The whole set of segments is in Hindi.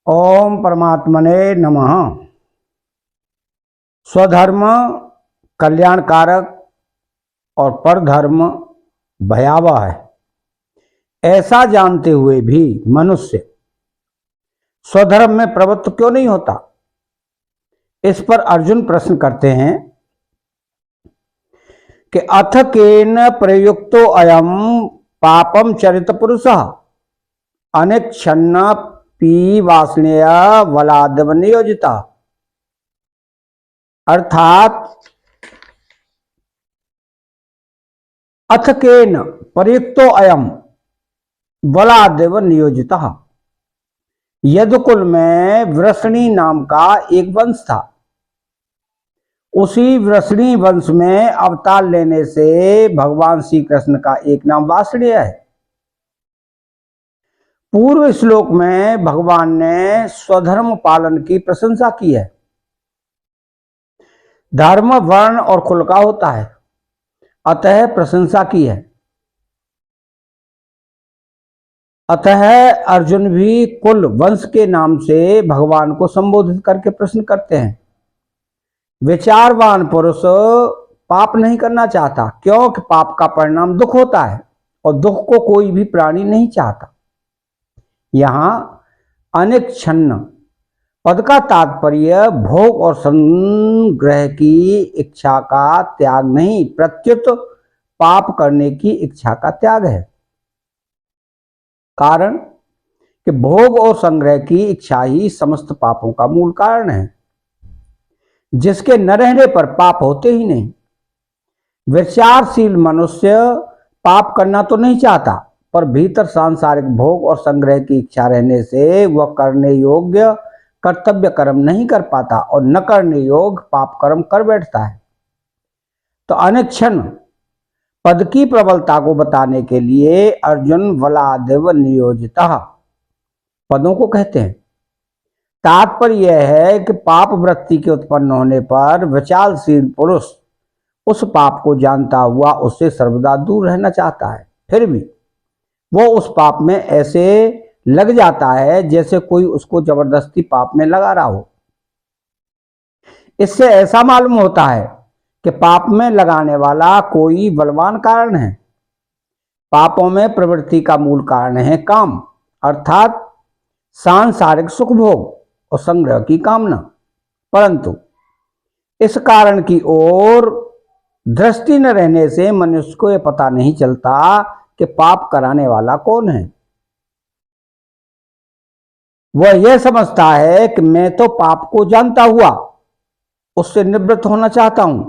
ओम परमात्मने नमः। स्वधर्म कल्याणकारक और परधर्म भयावह है, ऐसा जानते हुए भी मनुष्य स्वधर्म में प्रवृत्त क्यों नहीं होता? इस पर अर्जुन प्रश्न करते हैं कि अथ केन प्रयुक्तो अयम पापम चरित पुरुषः अनिच्छन्न पी वासनेय वलादव नियोजिता। अर्थात अथ केन प्रयुक्तो अयम बलादेव नियोजितः। यदुकुल में वृषणी नाम का एक वंश था। उसी वृषणी वंश में अवतार लेने से भगवान श्री कृष्ण का एक नाम वासुदेव है। पूर्व श्लोक में भगवान ने स्वधर्म पालन की प्रशंसा की है। धर्म वर्ण और कुल का होता है, अतः प्रशंसा की है। अतः अर्जुन भी कुल वंश के नाम से भगवान को संबोधित करके प्रश्न करते हैं। विचारवान पुरुष पाप नहीं करना चाहता, क्योंकि पाप का परिणाम दुख होता है और दुख को कोई भी प्राणी नहीं चाहता। यहां अनिच्छन्न पद का तात्पर्य भोग और संग्रह की इच्छा का त्याग नहीं, प्रत्युत पाप करने की इच्छा का त्याग है। कारण कि भोग और संग्रह की इच्छा ही समस्त पापों का मूल कारण है, जिसके न रहने पर पाप होते ही नहीं। विचारशील मनुष्य पाप करना तो नहीं चाहता, पर भीतर सांसारिक भोग और संग्रह की इच्छा रहने से वह करने योग्य कर्तव्य कर्म नहीं कर पाता और न करने योग्य पाप कर्म कर बैठता है। तो अनिच्छन्न पद की प्रबलता को बताने के लिए अर्जुन वलादेव नियोजितः पदों को कहते हैं। तात्पर्य यह है कि पाप वृत्ति के उत्पन्न होने पर विचारशील पुरुष उस पाप को जानता हुआ उससे सर्वदा दूर रहना चाहता है, फिर भी वो उस पाप में ऐसे लग जाता है जैसे कोई उसको जबरदस्ती पाप में लगा रहा हो। इससे ऐसा मालूम होता है कि पाप में लगाने वाला कोई बलवान कारण है। पापों में प्रवृत्ति का मूल कारण है काम, अर्थात सांसारिक सुख भोग और संग्रह की कामना। परंतु इस कारण की ओर दृष्टि न रहने से मनुष्य को यह पता नहीं चलता कि पाप कराने वाला कौन है। वह यह समझता है कि मैं तो पाप को जानता हुआ उससे निवृत्त होना चाहता हूं,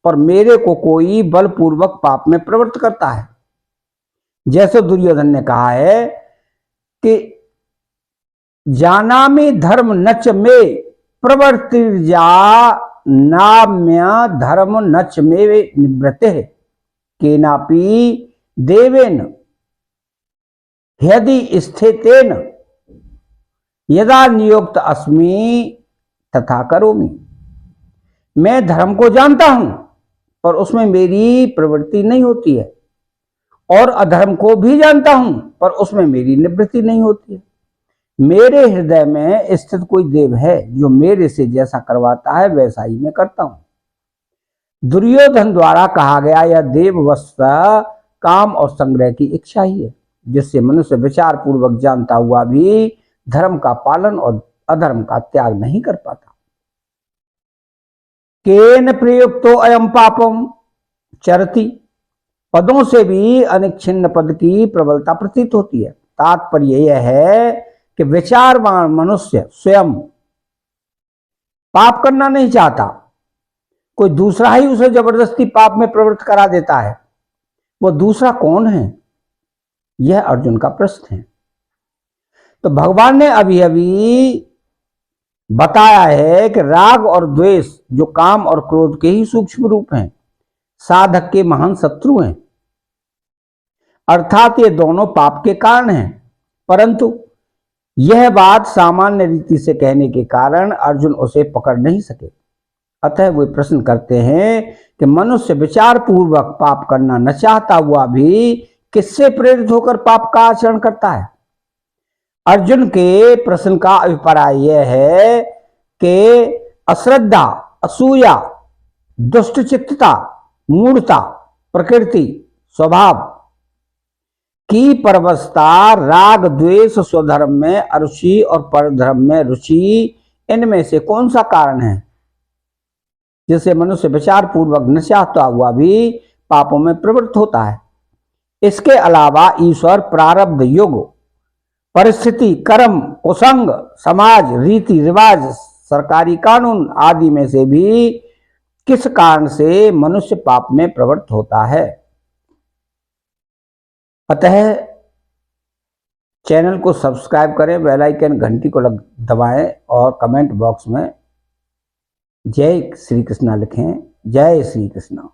पर मेरे को कोई बलपूर्वक पाप में प्रवृत्त करता है। जैसे दुर्योधन ने कहा है कि जानामि धर्म नच में प्रवर्तिर्जा नाम्य धर्म नच में निवृत्ते केनापि देवेन यदि स्थितेन यदा नियुक्त अस्मि तथा करोमि। मैं धर्म को जानता हूं, पर उसमें मेरी प्रवृत्ति नहीं होती है, और अधर्म को भी जानता हूं, पर उसमें मेरी निवृत्ति नहीं होती है। मेरे हृदय में स्थित कोई देव है जो मेरे से जैसा करवाता है वैसा ही मैं करता हूं। दुर्योधन द्वारा कहा गया यह देव वस्तुतः काम और संग्रह की इच्छा ही है, जिससे मनुष्य विचार पूर्वक जानता हुआ भी धर्म का पालन और अधर्म का त्याग नहीं कर पाता। केन प्रयुक्तो अयम पापम चरति पदों से भी अनिच्छिन्न पद की प्रबलता प्रतीत होती है। तात्पर्य यह है कि विचारवान मनुष्य स्वयं पाप करना नहीं चाहता, कोई दूसरा ही उसे जबरदस्ती पाप में प्रवृत्त करा देता है। वो दूसरा कौन है, यह अर्जुन का प्रश्न है। तो भगवान ने अभी अभी बताया है कि राग और द्वेष जो काम और क्रोध के ही सूक्ष्म रूप हैं, साधक के महान शत्रु हैं। अर्थात ये दोनों पाप के कारण हैं, परंतु यह बात सामान्य रीति से कहने के कारण अर्जुन उसे पकड़ नहीं सके। अतः वे प्रश्न करते हैं कि मनुष्य विचार पूर्वक पाप करना न चाहता हुआ भी किससे प्रेरित होकर पाप का आचरण करता है। अर्जुन के प्रश्न का अभिप्राय यह है कि अश्रद्धा, असूया, दुष्टचित्तता, मूढ़ता, प्रकृति, स्वभाव की परवशता, राग द्वेष, स्वधर्म में अरुचि और परधर्म में रुचि, इनमें से कौन सा कारण है जिससे मनुष्य विचार पूर्वक न चाहता हुआ भी पापों में प्रवृत्त होता है? इसके अलावा ईश्वर, प्रारब्ध, युग, परिस्थिति, कर्म, कुसंग, समाज, रीति रिवाज, सरकारी कानून आदि में से भी किस कारण से मनुष्य पाप में प्रवृत्त होता है? अतः चैनल को सब्सक्राइब करें, बेल आइकन घंटी को दबाएं और कमेंट बॉक्स में जय श्री कृष्णा लिखें। जय श्री कृष्णा।